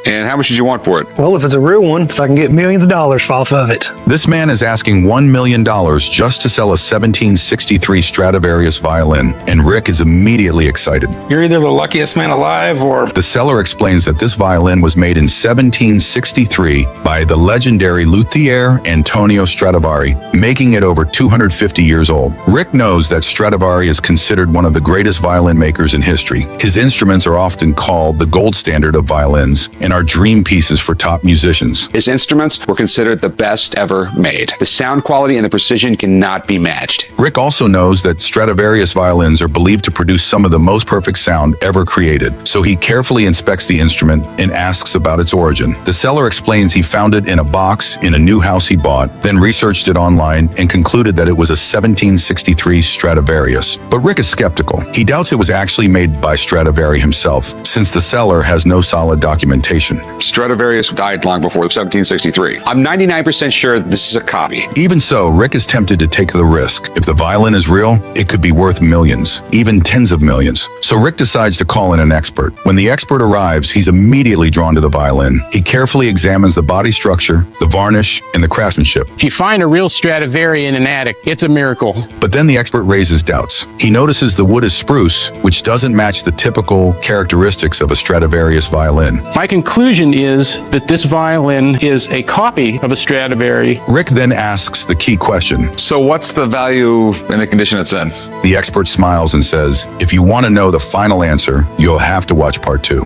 And how much did you want for it? Well, if it's a real one, if I can get millions of dollars off of it. This man is asking $1 million just to sell a 1763 Stradivarius violin, and Rick is immediately excited. You're either the luckiest man alive or... The seller explains that this violin was made in 1763 by the legendary luthier Antonio Stradivari, making it over 250 years old. Rick knows that Stradivari is considered one of the greatest violin makers in history. His instruments are often called the gold standard of violins and are dream pieces for top musicians. His instruments were considered the best ever made. The sound quality and the precision cannot be matched. Rick also knows that Stradivarius violins are believed to produce some of the most perfect sound ever created, so he carefully inspects the instrument and asks about its origin. The seller explains he found it in a box in a new house he bought, then researched it online and concluded that it was a 1763 Stradivarius. But Rick is skeptical. He doubts it was actually made by Stradivari himself, since the seller has no solid documentation. Stradivarius died long before 1763. I'm 99% sure this is a copy. Even so, Rick is tempted to take the risk. If the violin is real, it could be worth millions, even tens of millions. So Rick decides to call in an expert. When the expert arrives, he's immediately drawn to the violin. He carefully examines the body structure, the varnish, and the craftsmanship. If you find a real Stradivari in an attic, it's a miracle. But then the expert raises doubts. He notices the wood is spruce, which doesn't match the typical characteristics of a Stradivarius violin. My conclusion is that this violin is a copy of a Stradivari. Rick then asks the key question. So what's the value in the condition it's in? The expert smiles and says, if you want to know the final answer, you'll have to watch part 2.